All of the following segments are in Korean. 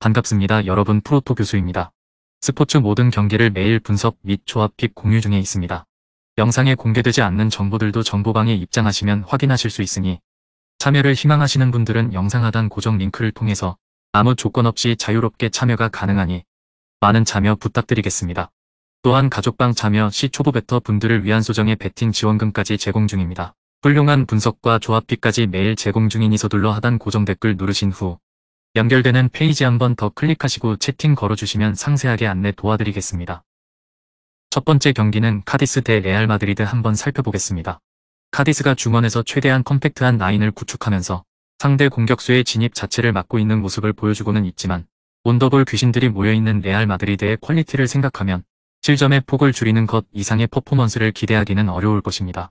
반갑습니다. 여러분, 프로토 교수입니다. 스포츠 모든 경기를 매일 분석 및 조합픽 공유 중에 있습니다. 영상에 공개되지 않는 정보들도 정보방에 입장하시면 확인하실 수 있으니 참여를 희망하시는 분들은 영상 하단 고정 링크를 통해서 아무 조건 없이 자유롭게 참여가 가능하니 많은 참여 부탁드리겠습니다. 또한 가족방 참여 시 초보 베터 분들을 위한 소정의 베팅 지원금까지 제공 중입니다. 훌륭한 분석과 조합픽까지 매일 제공 중이니 서둘러 하단 고정 댓글 누르신 후 연결되는 페이지 한 번 더 클릭하시고 채팅 걸어주시면 상세하게 안내 도와드리겠습니다. 첫 번째 경기는 카디스 대 레알 마드리드 한번 살펴보겠습니다. 카디스가 중원에서 최대한 컴팩트한 라인을 구축하면서 상대 공격수의 진입 자체를 막고 있는 모습을 보여주고는 있지만 온더볼 귀신들이 모여있는 레알 마드리드의 퀄리티를 생각하면 실점의 폭을 줄이는 것 이상의 퍼포먼스를 기대하기는 어려울 것입니다.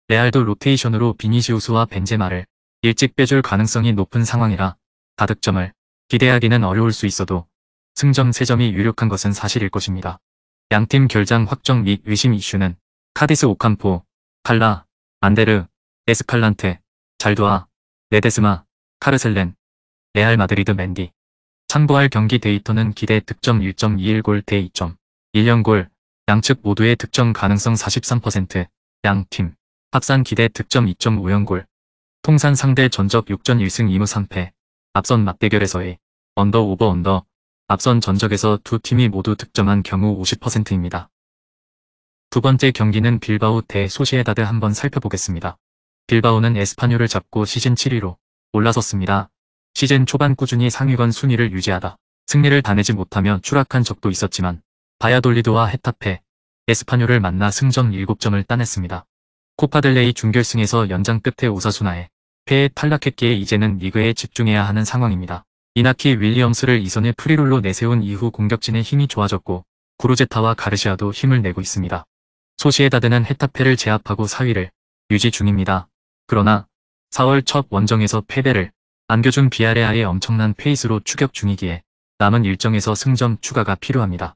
레알도 로테이션으로 비니시우스와 벤제마를 일찍 빼줄 가능성이 높은 상황이라 다득점을 기대하기는 어려울 수 있어도 승점 3점이 유력한 것은 사실일 것입니다. 양팀 결장 확정 및 의심 이슈는 카디스 오캄포, 칼라, 안데르, 에스칼란테, 잘두아, 레데스마, 카르셀렌, 레알 마드리드 맨디. 참고할 경기 데이터는 기대 득점 1.21골 대 2.10골, 양측 모두의 득점 가능성 43%, 양팀 합산 기대 득점 2.50골, 통산 상대 전적 6전 1승 2무 3패, 앞선 맞대결에서의 언더 오버 언더, 앞선 전적에서 두 팀이 모두 득점한 경우 50%입니다. 두 번째 경기는 빌바오 대 소시에다드 한번 살펴보겠습니다. 빌바오는 에스파뇰을 잡고 시즌 7위로 올라섰습니다. 시즌 초반 꾸준히 상위권 순위를 유지하다 승리를 다내지 못하며 추락한 적도 있었지만 바야돌리드와 헤타페, 에스파뇰을 만나 승점 7점을 따냈습니다. 코파델레이 준결승에서 연장 끝에 오사수나에 패에 탈락했기에 이제는 리그에 집중해야 하는 상황입니다. 이나키 윌리엄스를 2선에 프리롤로 내세운 이후 공격진의 힘이 좋아졌고 구루제타와 가르시아도 힘을 내고 있습니다. 소시에다드는 헤타페를 제압하고 4위를 유지 중입니다. 그러나 4월 첫 원정에서 패배를 안겨준 비아레아의 엄청난 페이스로 추격 중이기에 남은 일정에서 승점 추가가 필요합니다.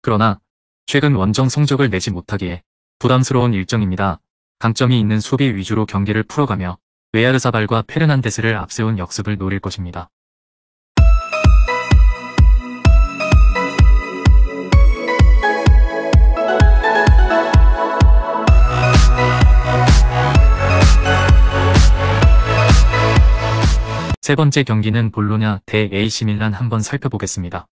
그러나 최근 원정 성적을 내지 못하기에 부담스러운 일정입니다. 강점이 있는 수비 위주로 경기를 풀어가며 웨야르사발과 페르난데스를 앞세운 역습을 노릴 것입니다. 세 번째 경기는 볼로냐 대 AC 밀란 한번 살펴보겠습니다.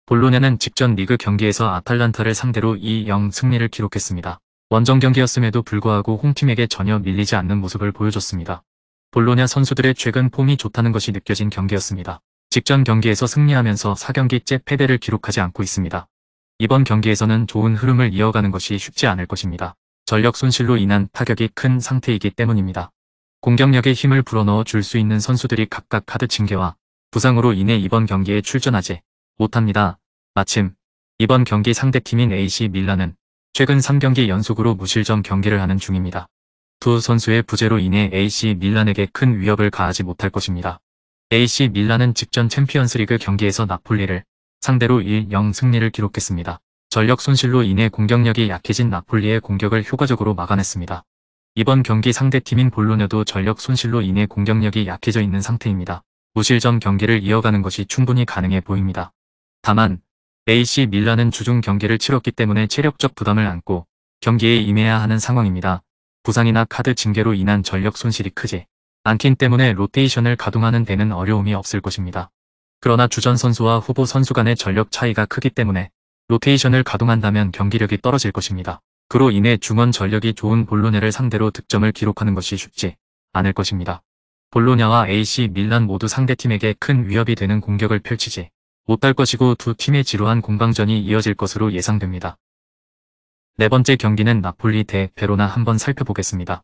볼로냐는 직전 리그 경기에서 아탈란타를 상대로 2-0 승리를 기록했습니다. 원정 경기였음에도 불구하고 홈팀에게 전혀 밀리지 않는 모습을 보여줬습니다. 볼로냐 선수들의 최근 폼이 좋다는 것이 느껴진 경기였습니다. 직전 경기에서 승리하면서 4경기째 패배를 기록하지 않고 있습니다. 이번 경기에서는 좋은 흐름을 이어가는 것이 쉽지 않을 것입니다. 전력 손실로 인한 타격이 큰 상태이기 때문입니다. 공격력에 힘을 불어넣어 줄 수 있는 선수들이 각각 카드 징계와 부상으로 인해 이번 경기에 출전하지 못합니다. 마침 이번 경기 상대팀인 AC 밀란은 최근 3경기 연속으로 무실점 경기를 하는 중입니다. 두 선수의 부재로 인해 AC 밀란에게 큰 위협을 가하지 못할 것입니다. AC 밀란은 직전 챔피언스리그 경기에서 나폴리를 상대로 1-0 승리를 기록했습니다. 전력 손실로 인해 공격력이 약해진 나폴리의 공격을 효과적으로 막아냈습니다. 이번 경기 상대팀인 볼로냐도 전력 손실로 인해 공격력이 약해져 있는 상태입니다. 무실점 경기를 이어가는 것이 충분히 가능해 보입니다. 다만 AC 밀란은 주중 경기를 치렀기 때문에 체력적 부담을 안고 경기에 임해야 하는 상황입니다. 부상이나 카드 징계로 인한 전력 손실이 크지 않기 때문에 로테이션을 가동하는 데는 어려움이 없을 것입니다. 그러나 주전 선수와 후보 선수 간의 전력 차이가 크기 때문에 로테이션을 가동한다면 경기력이 떨어질 것입니다. 그로 인해 중원 전력이 좋은 볼로냐를 상대로 득점을 기록하는 것이 쉽지 않을 것입니다. 볼로냐와 AC 밀란 모두 상대팀에게 큰 위협이 되는 공격을 펼치지 못할 것이고 두 팀의 지루한 공방전이 이어질 것으로 예상됩니다. 네 번째 경기는 나폴리 대 베로나 한번 살펴보겠습니다.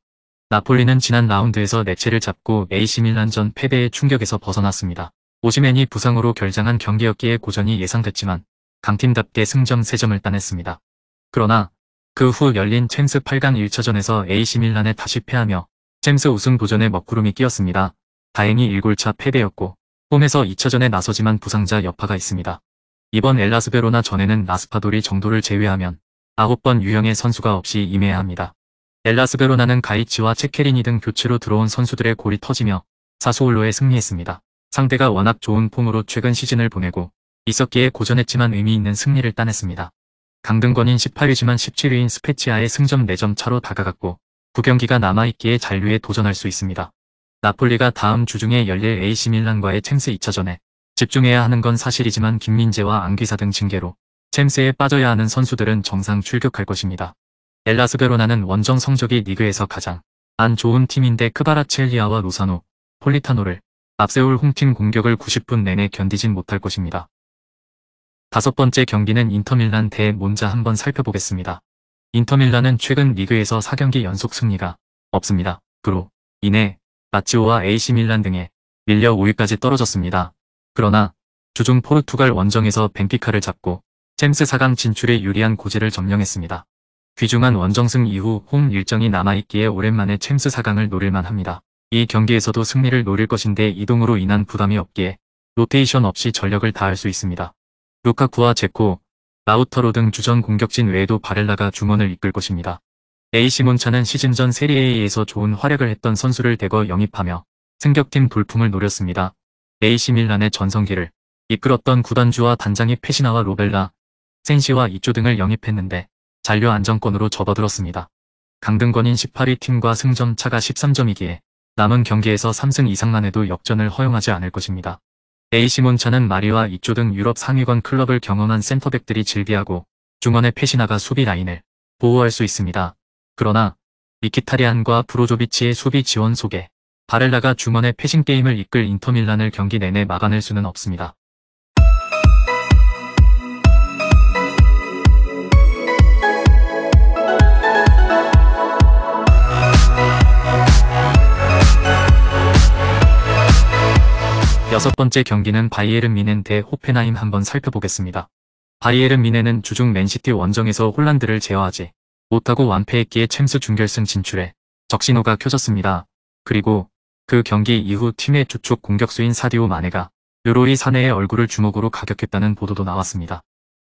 나폴리는 지난 라운드에서 내체를 잡고 AC 밀란전 패배의 충격에서 벗어났습니다. 오시멘이 부상으로 결장한 경기였기에 고전이 예상됐지만 강팀답게 승점 3점을 따냈습니다. 그러나 그 후 열린 챔스 8강 1차전에서 AC 밀란에 다시 패하며 챔스 우승 도전에 먹구름이 끼었습니다. 다행히 1골차 패배였고 홈에서 2차전에 나서지만 부상자 여파가 있습니다. 이번 엘라스 베로나 전에는 라스파도리 정도를 제외하면 9번 유형의 선수가 없이 임해야 합니다. 엘라스 베로나는 가이치와 체케리니 등 교체로 들어온 선수들의 골이 터지며 사수올로에 승리했습니다. 상대가 워낙 좋은 폼으로 최근 시즌을 보내고 있었기에 고전했지만 의미 있는 승리를 따냈습니다. 강등권인 18위지만 17위인 스페치아의 승점 4점 차로 다가갔고 9경기가 남아있기에 잔류에 도전할 수 있습니다. 나폴리가 다음 주 중에 열릴 AC밀란과의 챔스 2차전에 집중해야 하는 건 사실이지만 김민재와 안귀사 등 징계로 챔스에 빠져야 하는 선수들은 정상 출격할 것입니다. 엘라스 베로나는 원정 성적이 리그에서 가장 안 좋은 팀인데 크바라첼리아와 로사노, 폴리타노를 앞세울 홈팀 공격을 90분 내내 견디진 못할 것입니다. 다섯 번째 경기는 인터밀란 대 몬자 한번 살펴보겠습니다. 인터밀란은 최근 리그에서 4경기 연속 승리가 없습니다. 그로 인해 라치오와 AC밀란 등에 밀려 5위까지 떨어졌습니다. 그러나 주중 포르투갈 원정에서 벤피카를 잡고 챔스 4강 진출에 유리한 고지를 점령했습니다. 귀중한 원정승 이후 홈 일정이 남아있기에 오랜만에 챔스 4강을 노릴만 합니다. 이 경기에서도 승리를 노릴 것인데 이동으로 인한 부담이 없기에 로테이션 없이 전력을 다할 수 있습니다. 루카쿠와 제코, 라우터로 등 주전 공격진 외에도 바렐라가 중원을 이끌 것입니다. AC 몬차는 시즌 전 세리에에에서 좋은 활약을 했던 선수를 대거 영입하며 승격팀 돌풍을 노렸습니다. AC 밀란의 전성기를 이끌었던 구단주와 단장이 페시나와 로벨라, 센시와 이쪼 등을 영입했는데 잔류 안정권으로 접어들었습니다. 강등권인 18위 팀과 승점 차가 13점이기에 남은 경기에서 3승 이상만 해도 역전을 허용하지 않을 것입니다. AC 몬차는 마리와 이쪼 등 유럽 상위권 클럽을 경험한 센터백들이 질비하고 중원의 페시나가 수비 라인을 보호할 수 있습니다. 그러나 미키타리안과 브로조비치의 수비 지원 속에 바렐라가 중원의 패싱 게임을 이끌 인터밀란을 경기 내내 막아낼 수는 없습니다. 여섯 번째 경기는 바이에른 미넨 대 호펜하임 한번 살펴보겠습니다. 바이에른 미넨은 주중 맨시티 원정에서 홀란드를 제어하지 못하고 완패했기에 챔스 준결승 진출에 적신호가 켜졌습니다. 그리고 그 경기 이후 팀의 주축 공격수인 사디오 마네가 요로이 사네의 얼굴을 주먹으로 가격했다는 보도도 나왔습니다.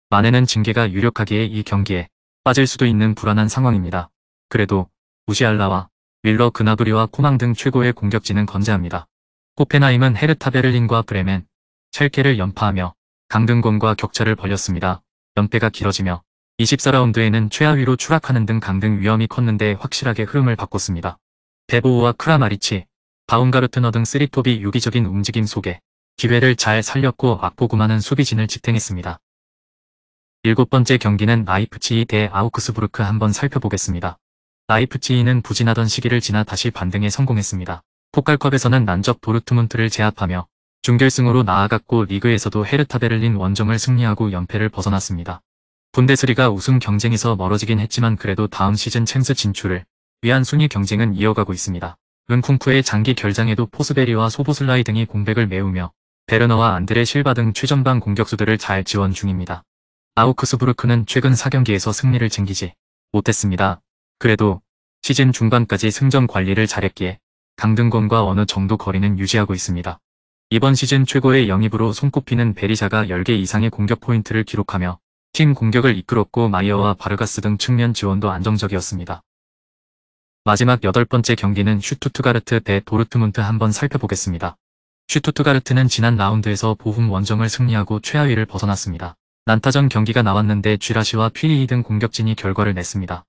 마네는 징계가 유력하기에 이 경기에 빠질 수도 있는 불안한 상황입니다. 그래도 무시알라와 윌러 그나브리와 코망 등 최고의 공격진은 건재합니다. 호펜하임은 헤르타 베를린과 브레멘, 첼케를 연파하며 강등권과 격차를 벌였습니다. 연패가 길어지며 24라운드에는 최하위로 추락하는 등 강등 위험이 컸는데 확실하게 흐름을 바꿨습니다. 베보우와 크라마리치, 바움가르트너 등 쓰리톱이 유기적인 움직임 속에 기회를 잘 살렸고 악보구마는 수비진을 지탱했습니다. 일곱 번째 경기는 라이프치히 대 아우크스부르크 한번 살펴보겠습니다. 라이프치히는 부진하던 시기를 지나 다시 반등에 성공했습니다. 포칼컵에서는 난적 도르트문트를 제압하며 준결승으로 나아갔고 리그에서도 헤르타 베를린 원정을 승리하고 연패를 벗어났습니다. 분데스리가 우승 경쟁에서 멀어지긴 했지만 그래도 다음 시즌 챔스 진출을 위한 순위 경쟁은 이어가고 있습니다. 은쿵쿠의 장기 결장에도 포스베리와 소보슬라이 등이 공백을 메우며 베르너와 안드레 실바 등 최전방 공격수들을 잘 지원 중입니다. 아우크스부르크는 최근 4경기에서 승리를 챙기지 못했습니다. 그래도 시즌 중반까지 승점 관리를 잘했기에 강등권과 어느 정도 거리는 유지하고 있습니다. 이번 시즌 최고의 영입으로 손꼽히는 베리샤가 10개 이상의 공격 포인트를 기록하며 팀 공격을 이끌었고 마이어와 바르가스 등 측면 지원도 안정적이었습니다. 마지막 여덟 번째 경기는 슈투트가르트 대 도르트문트 한번 살펴보겠습니다. 슈투트가르트는 지난 라운드에서 보훔 원정을 승리하고 최하위를 벗어났습니다. 난타전 경기가 나왔는데 쥐라시와 퓨리히 등 공격진이 결과를 냈습니다.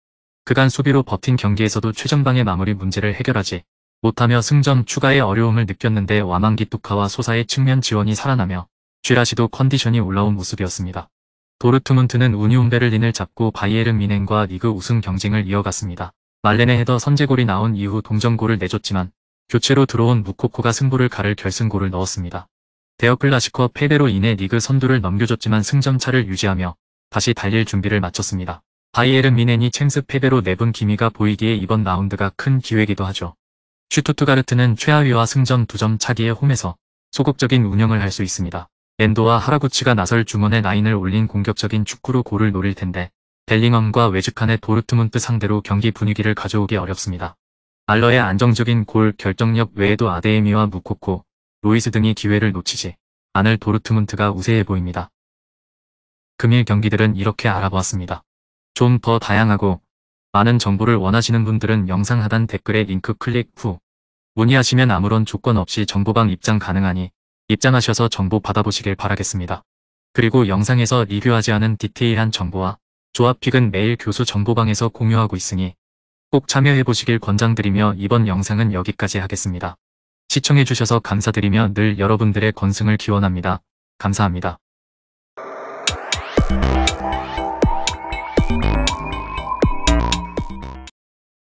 그간 수비로 버틴 경기에서도 최전방의 마무리 문제를 해결하지 못하며 승점 추가에 어려움을 느꼈는데 와망기 뚜카와 소사의 측면 지원이 살아나며 쥐라시도 컨디션이 올라온 모습이었습니다. 도르트문트는 우니온 베를린을 잡고 바이에른 미넨과 리그 우승 경쟁을 이어갔습니다. 말렌의 헤더 선제골이 나온 이후 동점골을 내줬지만 교체로 들어온 무코코가 승부를 가를 결승골을 넣었습니다. 데어클라시코 패배로 인해 리그 선두를 넘겨줬지만 승점차를 유지하며 다시 달릴 준비를 마쳤습니다. 바이에른 미넨이 챔스 패배로 내분 기미가 보이기에 이번 라운드가 큰 기회이기도 하죠. 슈투트가르트는 최하위와 승점 2점 차기의 홈에서 소극적인 운영을 할 수 있습니다. 렌도와 하라구치가 나설 중원의 라인을 올린 공격적인 축구로 골을 노릴 텐데 벨링엄과 외즈칸의 도르트문트 상대로 경기 분위기를 가져오기 어렵습니다. 알러의 안정적인 골 결정력 외에도 아데에미와 무코코, 로이스 등이 기회를 놓치지 않을 도르트문트가 우세해 보입니다. 금일 경기들은 이렇게 알아보았습니다. 좀 더 다양하고 많은 정보를 원하시는 분들은 영상 하단 댓글에 링크 클릭 후 문의하시면 아무런 조건 없이 정보방 입장 가능하니 입장하셔서 정보 받아보시길 바라겠습니다. 그리고 영상에서 리뷰하지 않은 디테일한 정보와 조합픽은 매일 교수 정보방에서 공유하고 있으니 꼭 참여해보시길 권장드리며 이번 영상은 여기까지 하겠습니다. 시청해주셔서 감사드리며 늘 여러분들의 건승을 기원합니다. 감사합니다.